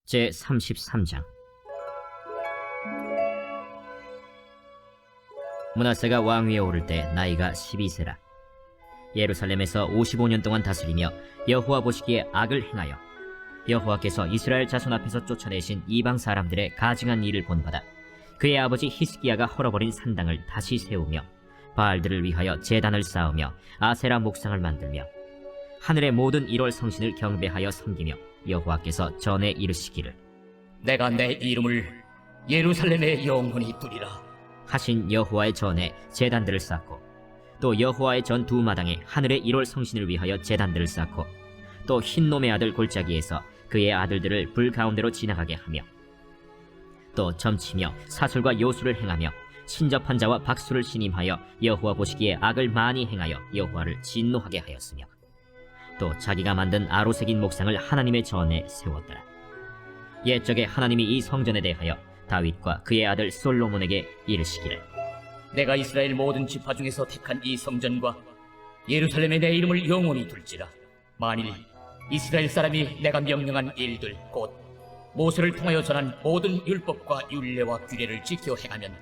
제33장. 므낫세가 왕위에 오를 때 나이가 12세라. 예루살렘에서 55년 동안 다스리며 여호와 보시기에 악을 행하여 여호와께서 이스라엘 자손 앞에서 쫓아내신 이방 사람들의 가증한 일을 본받아 그의 아버지 히스기야가 헐어버린 산당을 다시 세우며 바알들을 위하여 제단을 쌓으며 아세라 목상을 만들며 하늘의 모든 1월 성신을 경배하여 섬기며 여호와께서 전에 이르시기를 내가 내 이름을 예루살렘에 영원히 두리라 하신 여호와의 전에 제단들을 쌓고, 또 여호와의 전 두 마당에 하늘의 1월 성신을 위하여 제단들을 쌓고, 또 흰놈의 아들 골짜기에서 그의 아들들을 불 가운데로 지나가게 하며, 또 점치며 사술과 요술을 행하며 신접한 자와 박수를 신임하여 여호와 보시기에 악을 많이 행하여 여호와를 진노하게 하였으며, 또 자기가 만든 아로새긴 목상을 하나님의 전에 세웠더라. 옛적에 하나님이 이 성전에 대하여 다윗과 그의 아들 솔로몬에게 이르시기를 내가 이스라엘 모든 지파 중에서 택한 이 성전과 예루살렘에 내 이름을 영원히 둘지라. 만일 이스라엘 사람이 내가 명령한 일들 곧 모세를 통하여 전한 모든 율법과 율례와 규례를 지켜 행하면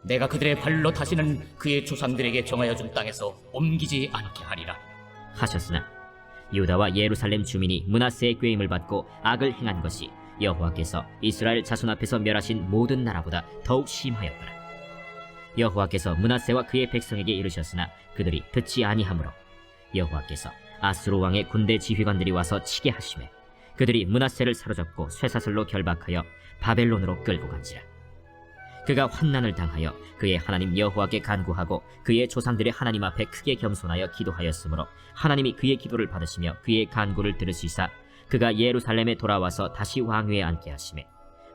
내가 그들의 발로 다시는 그의 조상들에게 정하여 준 땅에서 옮기지 않게 하리라 하셨으나 유다와 예루살렘 주민이 므낫세의 꾀임을 받고 악을 행한 것이 여호와께서 이스라엘 자손 앞에서 멸하신 모든 나라보다 더욱 심하였더라. 여호와께서 므낫세와 그의 백성에게 이르셨으나 그들이 듣지 아니하므로 여호와께서 아수르 왕의 군대 지휘관들이 와서 치게 하시매 그들이 므낫세를 사로잡고 쇠사슬로 결박하여 바벨론으로 끌고 간지라. 그가 환난을 당하여 그의 하나님 여호와께 간구하고 그의 조상들의 하나님 앞에 크게 겸손하여 기도하였으므로 하나님이 그의 기도를 받으시며 그의 간구를 들으시사 그가 예루살렘에 돌아와서 다시 왕위에 앉게 하시매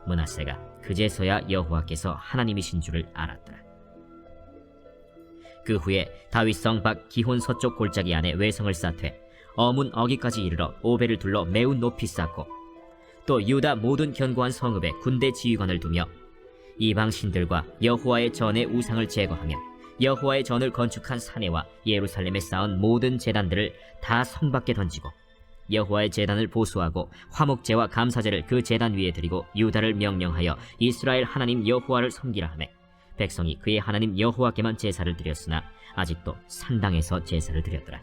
므낫세가 그제서야 여호와께서 하나님이신 줄을 알았더라. 그 후에 다윗성 밖 기혼 서쪽 골짜기 안에 외성을 쌓되 어문 어기까지 이르러 오벨을 둘러 매우 높이 쌓고, 또 유다 모든 견고한 성읍에 군대 지휘관을 두며 이방 신들과 여호와의 전의 우상을 제거하며 여호와의 전을 건축한 사내와 예루살렘에 쌓은 모든 제단들을 다 성 밖에 던지고 여호와의 제단을 보수하고 화목제와 감사제를 그 제단 위에 드리고 유다를 명령하여 이스라엘 하나님 여호와를 섬기라 하매 백성이 그의 하나님 여호와께만 제사를 드렸으나 아직도 산당에서 제사를 드렸더라.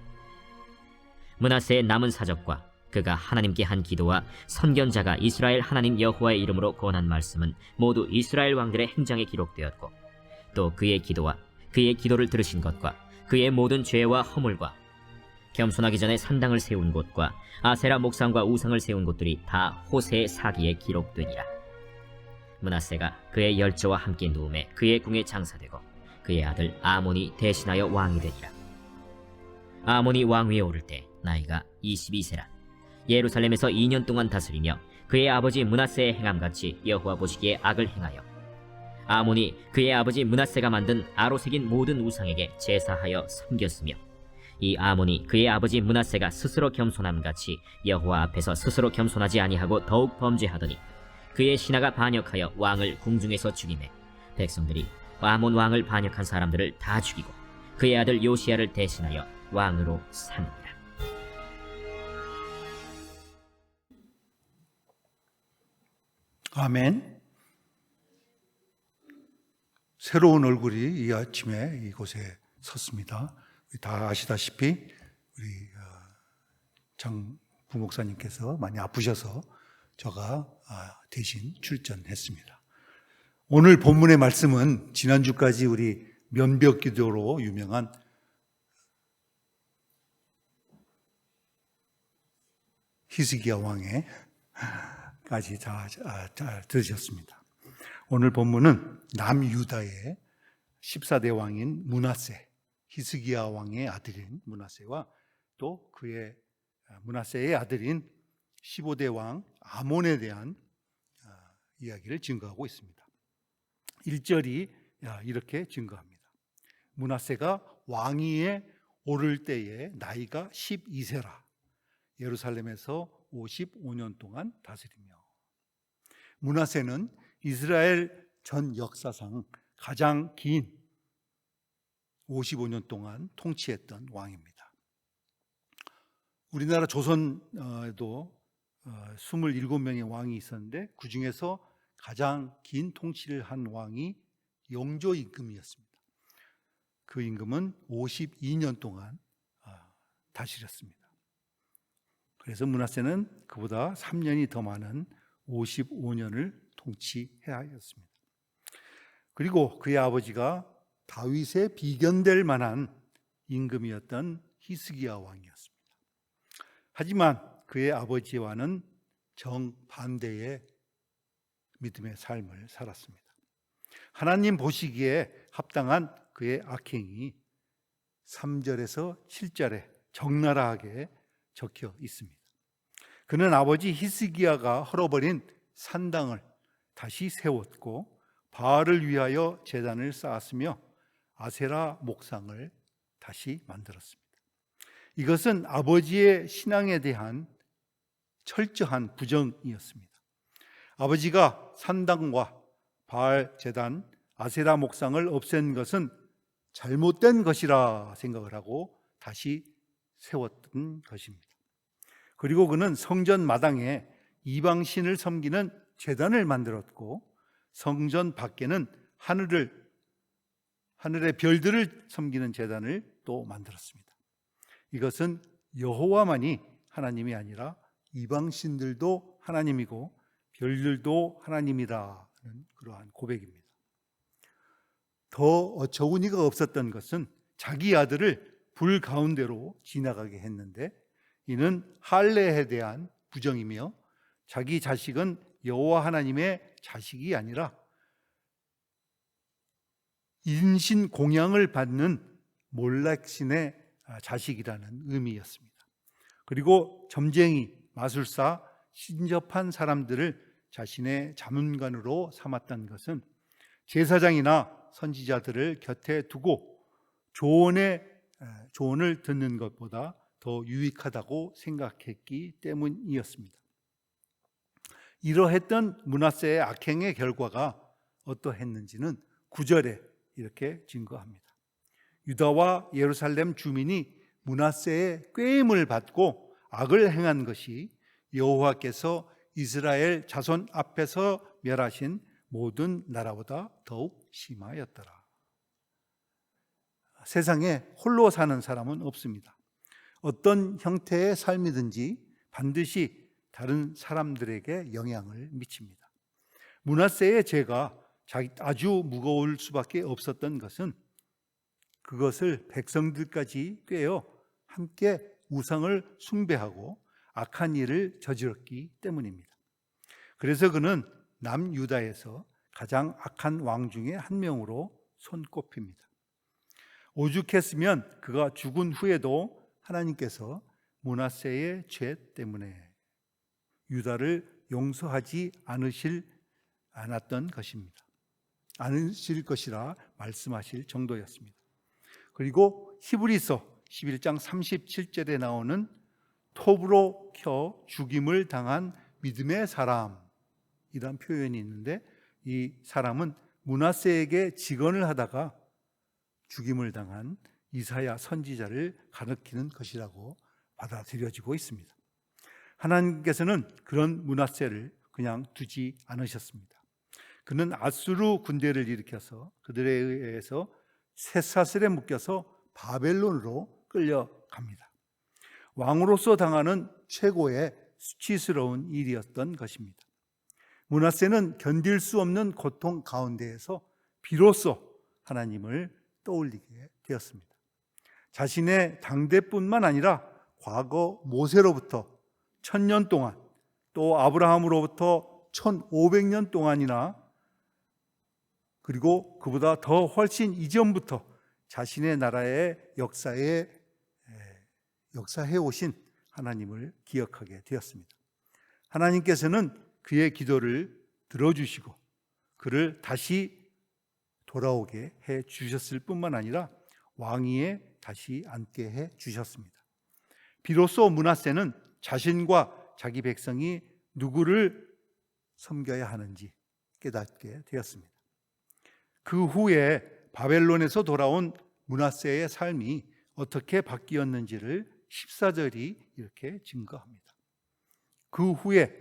므낫세의 남은 사적과 그가 하나님께 한 기도와 선견자가 이스라엘 하나님 여호와의 이름으로 권한 말씀은 모두 이스라엘 왕들의 행장에 기록되었고, 또 그의 기도와 그의 기도를 들으신 것과 그의 모든 죄와 허물과 겸손하기 전에 산당을 세운 곳과 아세라 목상과 우상을 세운 곳들이 다 호세의 사기에 기록되니라. 므낫세가 그의 열조와 함께 누움에 그의 궁에 장사되고 그의 아들 아몬이 대신하여 왕이 되니라. 아몬이 왕위에 오를 때 나이가 22세라. 예루살렘에서 2년 동안 다스리며 그의 아버지 므낫세의 행함같이 여호와 보시기에 악을 행하여 아몬이 그의 아버지 므낫세가 만든 아로새긴 모든 우상에게 제사하여 섬겼으며, 이 아몬이 그의 아버지 므낫세가 스스로 겸손함같이 여호와 앞에서 스스로 겸손하지 아니하고 더욱 범죄하더니 그의 신하가 반역하여 왕을 궁중에서 죽이매 백성들이 아몬 왕을 반역한 사람들을 다 죽이고 그의 아들 요시야를 대신하여 왕으로 삼으니라. 아멘. 새로운 얼굴이 이 아침에 이곳에 섰습니다. 다 아시다시피 우리 장 부목사님께서 많이 아프셔서 제가 대신 출전했습니다. 오늘 본문의 말씀은 지난주까지 우리 면벽기도로 유명한 히스기야 왕의 까지 잘 들으셨습니다. 오늘 본문은 남유다의 14대 왕인 므낫세, 히스기야 왕의 아들인 므낫세와 또 그의 므낫세의 아들인 15대 왕 아몬에 대한 이야기를 증거하고 있습니다. 1절이 이렇게 증거합니다. 므낫세가 왕위에 오를 때에 나이가 12세라. 예루살렘에서 55년 동안 다스리며. 므낫세는 이스라엘 전 역사상 가장 긴 55년 동안 통치했던 왕입니다. 우리나라 조선에도 27명의 왕이 있었는데 그 중에서 가장 긴 통치를 한 왕이 영조 임금이었습니다. 그 임금은 52년 동안 다스렸습니다. 그래서 므낫세는 그보다 3년이 더 많은 55년을 통치해야 하였습니다. 그리고 그의 아버지가 다윗에 비견될 만한 임금이었던 히스기야 왕이었습니다. 하지만 그의 아버지와는 정반대의 믿음의 삶을 살았습니다. 하나님 보시기에 합당한 그의 악행이 3절에서 7절에 적나라하게 적혀 있습니다. 그는 아버지 히스기야가 헐어버린 산당을 다시 세웠고 바알을 위하여 제단을 쌓았으며 아세라 목상을 다시 만들었습니다. 이것은 아버지의 신앙에 대한 철저한 부정이었습니다. 아버지가 산당과 바알 제단, 아세라 목상을 없앤 것은 잘못된 것이라 생각을 하고 다시 세웠던 것입니다. 그리고 그는 성전 마당에 이방신을 섬기는 제단을 만들었고 성전 밖에는 하늘의 별들을 섬기는 제단을 또 만들었습니다. 이것은 여호와만이 하나님이 아니라 이방신들도 하나님이고 별들도 하나님이라는 그러한 고백입니다. 더 어처구니가 없었던 것은 자기 아들을 불 가운데로 지나가게 했는데 이는 할례에 대한 부정이며 자기 자식은 여호와 하나님의 자식이 아니라 인신 공양을 받는 몰렉신의 자식이라는 의미였습니다. 그리고 점쟁이, 마술사, 신접한 사람들을 자신의 자문관으로 삼았던 것은 제사장이나 선지자들을 곁에 두고 조언을 듣는 것보다 더 유익하다고 생각했기 때문이었습니다. 이러했던 므낫세의 악행의 결과가 어떠했는지는 9절에 이렇게 증거합니다. 유다와 예루살렘 주민이 므낫세의 꾀임을 받고 악을 행한 것이 여호와께서 이스라엘 자손 앞에서 멸하신 모든 나라보다 더욱 심하였더라. 세상에 홀로 사는 사람은 없습니다. 어떤 형태의 삶이든지 반드시 다른 사람들에게 영향을 미칩니다. 므낫세의 죄가 아주 무거울 수밖에 없었던 것은 그것을 백성들까지 꿰어 함께 우상을 숭배하고 악한 일을 저질렀기 때문입니다. 그래서 그는 남유다에서 가장 악한 왕 중에 한 명으로 손꼽힙니다. 오죽했으면 그가 죽은 후에도 하나님께서 므낫세의 죄 때문에 유다를 용서하지 않았던 것입니다. 않으실 것이라 말씀하실 정도였습니다. 그리고 히브리서 11장 37절에 나오는 톱으로 켜 죽임을 당한 믿음의 사람이란 표현이 있는데 이 사람은 므낫세에게 직언을 하다가 죽임을 당한 이사야 선지자를 가리키는 것이라고 받아들여지고 있습니다. 하나님께서는 그런 므낫세를 그냥 두지 않으셨습니다. 그는 아수르 군대를 일으켜서 그들에 의해서 쇠사슬에 묶여서 바벨론으로 끌려갑니다. 왕으로서 당하는 최고의 수치스러운 일이었던 것입니다. 므낫세는 견딜 수 없는 고통 가운데에서 비로소 하나님을 떠올리게 되었습니다. 자신의 당대뿐만 아니라 과거 모세로부터 1000년 동안 또 아브라함으로부터 1500년 동안이나 그리고 그보다 더 훨씬 이전부터 자신의 나라의 역사해 오신 하나님을 기억하게 되었습니다. 하나님께서는 그의 기도를 들어주시고 그를 다시 돌아오게 해 주셨을 뿐만 아니라 왕위에 다시 앉게 해 주셨습니다. 비로소 므낫세는 자신과 자기 백성이 누구를 섬겨야 하는지 깨닫게 되었습니다. 그 후에 바벨론에서 돌아온 므낫세의 삶이 어떻게 바뀌었는지를 14절이 이렇게 증거합니다. 그 후에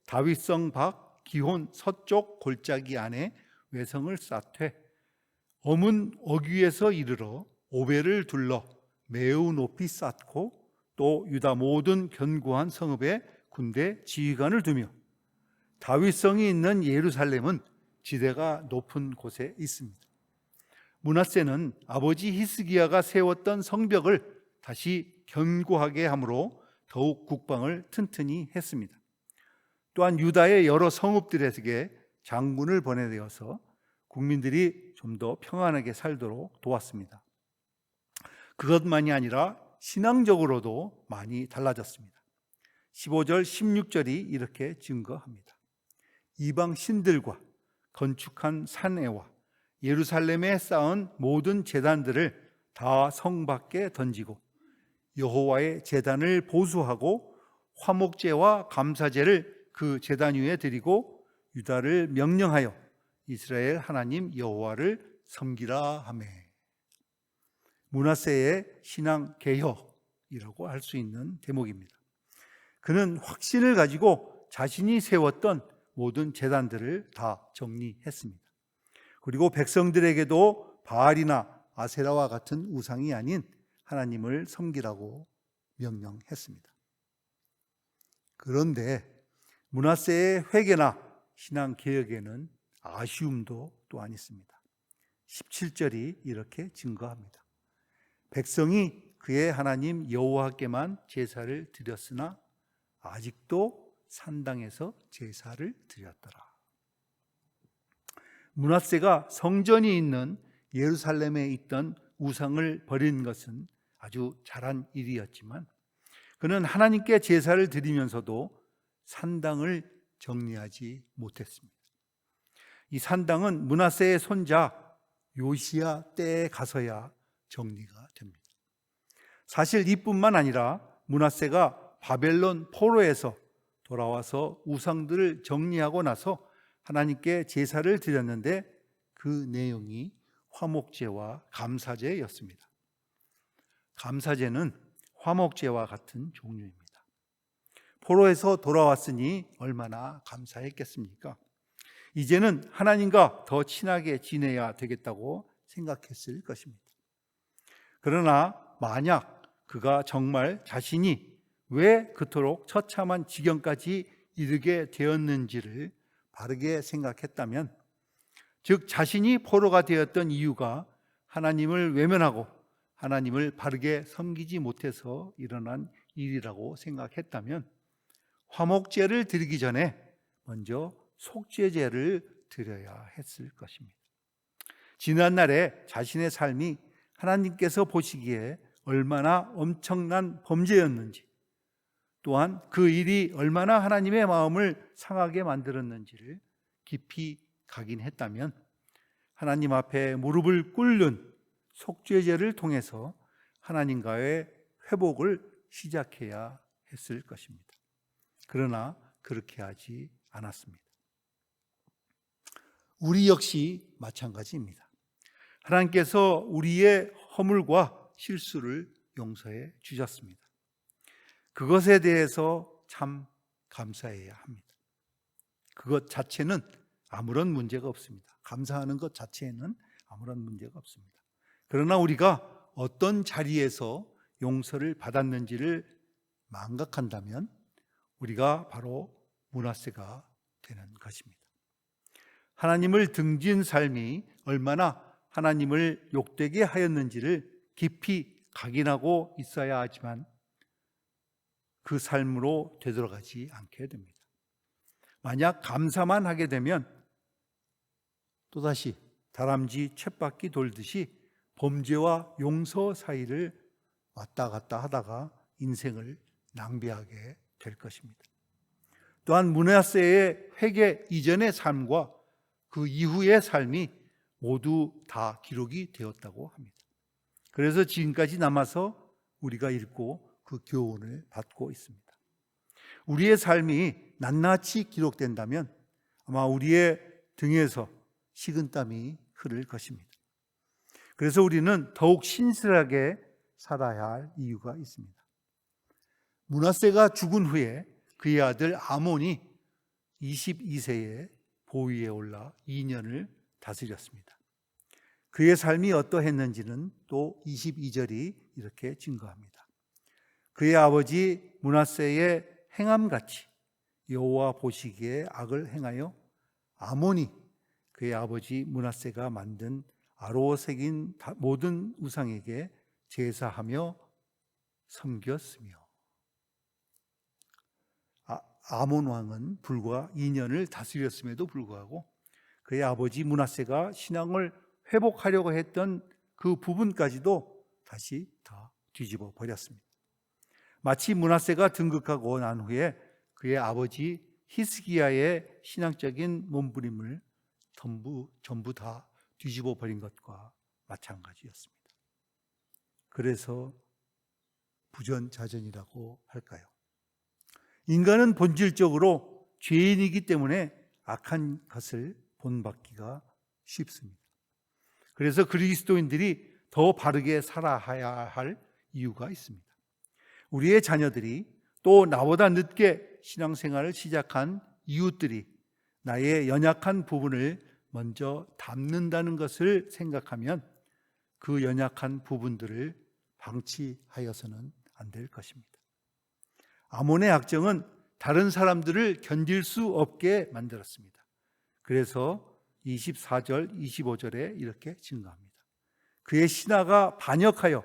다윗성 밖 기혼 서쪽 골짜기 안에 외성을 쌓되 어문 어귀에서 이르러 오벨을 둘러 매우 높이 쌓고 또 유다 모든 견고한 성읍에 군대 지휘관을 두며 다윗성이 있는 예루살렘은 지대가 높은 곳에 있습니다. 므낫세는 아버지 히스기야가 세웠던 성벽을 다시 견고하게 함으로 더욱 국방을 튼튼히 했습니다. 또한 유다의 여러 성읍들에게 장군을 보내되어서 국민들이 좀 더 평안하게 살도록 도왔습니다. 그것만이 아니라 신앙적으로도 많이 달라졌습니다. 15절, 16절이 이렇게 증거합니다. 이방 신들과 건축한 산애와 예루살렘에 쌓은 모든 제단들을 다 성 밖에 던지고 여호와의 제단을 보수하고 화목제와 감사제를 그 제단 위에 드리고 유다를 명령하여 이스라엘 하나님 여호와를 섬기라 하매. 므낫세의 신앙 개혁이라고 할 수 있는 대목입니다. 그는 확신을 가지고 자신이 세웠던 모든 제단들을 다 정리했습니다. 그리고 백성들에게도 바알이나 아세라와 같은 우상이 아닌 하나님을 섬기라고 명령했습니다. 그런데 므낫세의 회개나 신앙 개혁에는 아쉬움도 또한 있습니다. 17절이 이렇게 증거합니다. 백성이 그의 하나님 여호와께만 제사를 드렸으나 아직도 산당에서 제사를 드렸더라. 므낫세가 성전이 있는 예루살렘에 있던 우상을 버린 것은 아주 잘한 일이었지만 그는 하나님께 제사를 드리면서도 산당을 정리하지 못했습니다. 이 산당은 므낫세의 손자 요시야 때에 가서야 정리가 됩니다. 사실 이뿐만 아니라 므낫세가 바벨론 포로에서 돌아와서 우상들을 정리하고 나서 하나님께 제사를 드렸는데 그 내용이 화목제와 감사제였습니다. 감사제는 화목제와 같은 종류입니다. 포로에서 돌아왔으니 얼마나 감사했겠습니까? 이제는 하나님과 더 친하게 지내야 되겠다고 생각했을 것입니다. 그러나 만약 그가 정말 자신이 왜 그토록 처참한 지경까지 이르게 되었는지를 바르게 생각했다면, 즉 자신이 포로가 되었던 이유가 하나님을 외면하고 하나님을 바르게 섬기지 못해서 일어난 일이라고 생각했다면 화목제를 드리기 전에 먼저 속죄제를 드려야 했을 것입니다. 지난날에 자신의 삶이 하나님께서 보시기에 얼마나 엄청난 범죄였는지, 또한 그 일이 얼마나 하나님의 마음을 상하게 만들었는지를 깊이 각인했다면 하나님 앞에 무릎을 꿇는 속죄제를 통해서 하나님과의 회복을 시작해야 했을 것입니다. 그러나 그렇게 하지 않았습니다. 우리 역시 마찬가지입니다. 하나님께서 우리의 허물과 실수를 용서해 주셨습니다. 그것에 대해서 참 감사해야 합니다. 그것 자체는 아무런 문제가 없습니다. 감사하는 것 자체에는 아무런 문제가 없습니다. 그러나 우리가 어떤 자리에서 용서를 받았는지를 망각한다면 우리가 바로 므낫세가 되는 것입니다. 하나님을 등진 삶이 얼마나 하나님을 욕되게 하였는지를 깊이 각인하고 있어야 하지만 그 삶으로 되돌아가지 않게 됩니다. 만약 감사만 하게 되면 또다시 다람쥐 쳇바퀴 돌듯이 범죄와 용서 사이를 왔다 갔다 하다가 인생을 낭비하게 될 것입니다. 또한 므낫세의 회개 이전의 삶과 그 이후의 삶이 모두 다 기록이 되었다고 합니다. 그래서 지금까지 남아서 우리가 읽고 그 교훈을 받고 있습니다. 우리의 삶이 낱낱이 기록된다면 아마 우리의 등에서 식은땀이 흐를 것입니다. 그래서 우리는 더욱 신실하게 살아야 할 이유가 있습니다. 므낫세가 죽은 후에 그의 아들 아몬이 22세에 보위에 올라 2년을 다스렸습니다. 그의 삶이 어떠했는지는 또 22절이 이렇게 증거합니다. 그의 아버지 므낫세의 행함같이 여호와 보시기에 악을 행하여 아몬이 그의 아버지 므낫세가 만든 아로 새긴 모든 우상에게 제사하며 섬겼으며. 아몬 왕은 불과 2년을 다스렸음에도 불구하고 그의 아버지 므낫세가 신앙을 회복하려고 했던 그 부분까지도 다시 다 뒤집어 버렸습니다. 마치 므낫세가 등극하고 난 후에 그의 아버지 히스기야의 신앙적인 몸부림을 전부 다 뒤집어 버린 것과 마찬가지였습니다. 그래서 부전자전이라고 할까요? 인간은 본질적으로 죄인이기 때문에 악한 것을 본받기가 쉽습니다. 그래서 그리스도인들이 더 바르게 살아야 할 이유가 있습니다. 우리의 자녀들이 또 나보다 늦게 신앙생활을 시작한 이웃들이 나의 연약한 부분을 먼저 닮는다는 것을 생각하면 그 연약한 부분들을 방치하여서는 안 될 것입니다. 아몬의 악정은 다른 사람들을 견딜 수 없게 만들었습니다. 그래서 24절, 25절에 이렇게 증거합니다. 그의 신하가 반역하여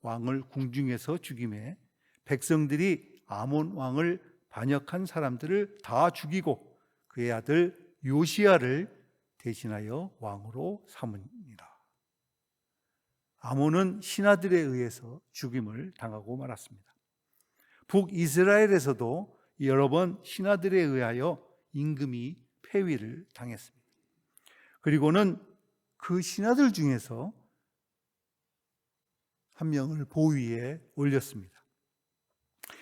왕을 궁중에서 죽임에 백성들이 아몬 왕을 반역한 사람들을 다 죽이고 그의 아들 요시야를 대신하여 왕으로 삼으니라. 아몬은 신하들에 의해서 죽임을 당하고 말았습니다. 북이스라엘에서도 여러 번 신하들에 의하여 임금이 폐위를 당했습니다. 그리고는 그 신하들 중에서 한 명을 보위에 올렸습니다.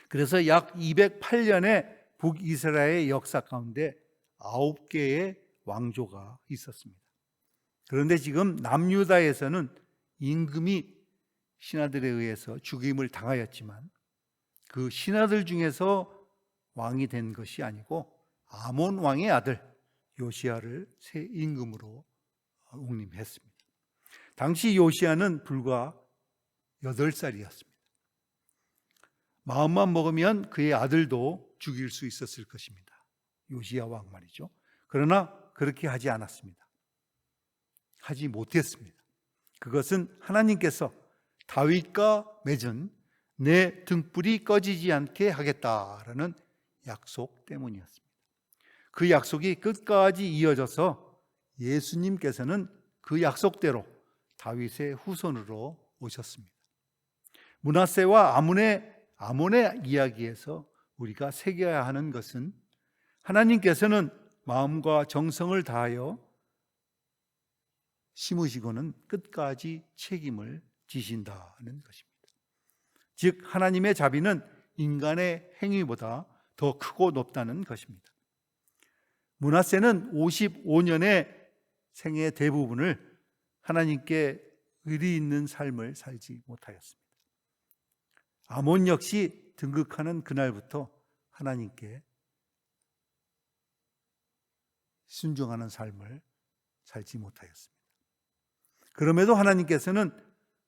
그래서 약 208년의 북이스라엘 역사 가운데 9개의 왕조가 있었습니다. 그런데 지금 남유다에서는 임금이 신하들에 의해서 죽임을 당하였지만 그 신하들 중에서 왕이 된 것이 아니고 아몬 왕의 아들 요시야를 새 임금으로 옹림했습니다. 당시 요시야는 불과 8살이었습니다. 마음만 먹으면 그의 아들도 죽일 수 있었을 것입니다. 요시야 왕 말이죠. 그러나 그렇게 하지 않았습니다. 하지 못했습니다. 그것은 하나님께서 다윗과 맺은 내 등불이 꺼지지 않게 하겠다라는 약속 때문이었습니다. 그 약속이 끝까지 이어져서 예수님께서는 그 약속대로 다윗의 후손으로 오셨습니다. 므낫세와 아몬의 이야기에서 우리가 새겨야 하는 것은 하나님께서는 마음과 정성을 다하여 심으시고는 끝까지 책임을 지신다는 것입니다. 즉 하나님의 자비는 인간의 행위보다 더 크고 높다는 것입니다. 므낫세는 55년의 생애 대부분을 하나님께 의리 있는 삶을 살지 못하였습니다. 아몬 역시 등극하는 그날부터 하나님께 순종하는 삶을 살지 못하였습니다. 그럼에도 하나님께서는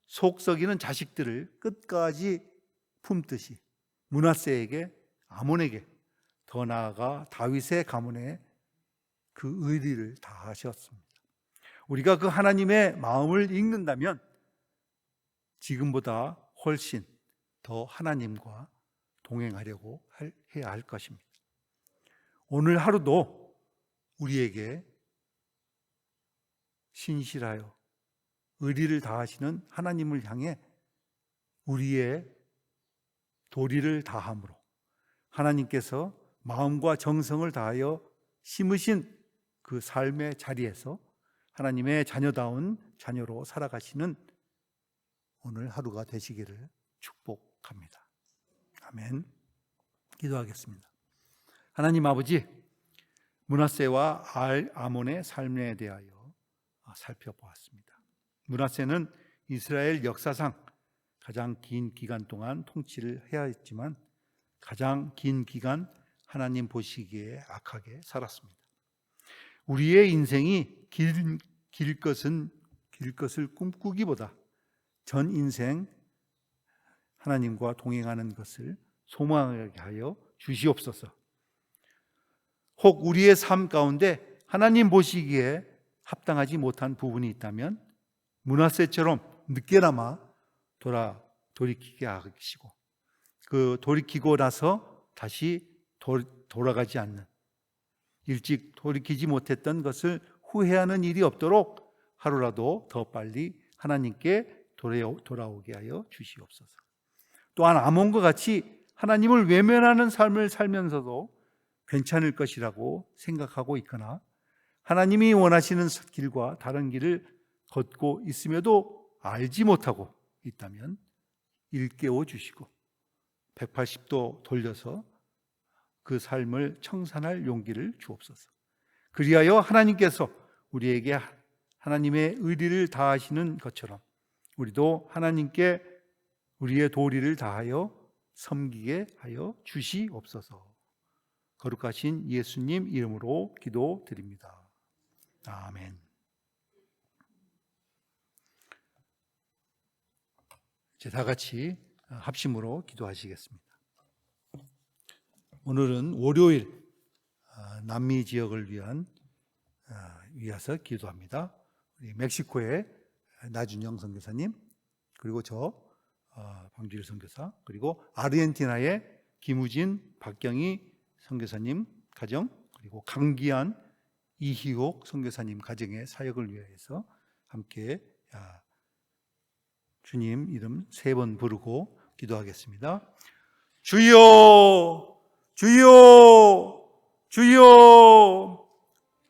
속 썩이는 자식들을 끝까지 품듯이 므낫세에게, 아몬에게, 더 나아가 다윗의 가문에 그 의리를 다하셨습니다. 우리가 그 하나님의 마음을 읽는다면 지금보다 훨씬 더 하나님과 동행하려고 해야 할 것입니다. 오늘 하루도 우리에게 신실하여 의리를 다하시는 하나님을 향해 우리의 도리를 다함으로 하나님께서 마음과 정성을 다하여 심으신 그 삶의 자리에서 하나님의 자녀다운 자녀로 살아가시는 오늘 하루가 되시기를 축복합니다. 아멘. 기도하겠습니다. 하나님 아버지, 므낫세와 아몬의 삶에 대하여 살펴보았습니다. 므낫세는 이스라엘 역사상 가장 긴 기간 동안 통치를 해야 했지만 가장 긴 기간 하나님 보시기에 악하게 살았습니다. 우리의 인생이 길 것을 꿈꾸기보다 전 인생 하나님과 동행하는 것을 소망하게 하여 주시옵소서. 혹 우리의 삶 가운데 하나님 보시기에 합당하지 못한 부분이 있다면 므낫세처럼 늦게나마 돌이키게 하시고, 그 돌이키고 나서 다시 돌아가지 않는, 일찍 돌이키지 못했던 것을 후회하는 일이 없도록 하루라도 더 빨리 하나님께 돌아오게 하여 주시옵소서. 또한 아몬과 같이 하나님을 외면하는 삶을 살면서도 괜찮을 것이라고 생각하고 있거나 하나님이 원하시는 길과 다른 길을 걷고 있음에도 알지 못하고 있다면 일깨워 주시고 180도 돌려서 그 삶을 청산할 용기를 주옵소서. 그리하여 하나님께서 우리에게 하나님의 의리를 다하시는 것처럼 우리도 하나님께 우리의 도리를 다하여 섬기게 하여 주시옵소서. 거룩하신 예수님 이름으로 기도드립니다. 아멘. 이제 다 같이 합심으로 기도하시겠습니다. 오늘은 월요일 남미 지역을 위해서 기도합니다. 우리 멕시코의 나준영 선교사님, 그리고 저 방주일 선교사, 그리고 아르헨티나의 김우진, 박경희 선교사님 가정, 그리고 강기한, 이희옥 선교사님 가정의 사역을 위해서 함께 주님 이름 3번 부르고 기도하겠습니다. 주여, 주여, 주여.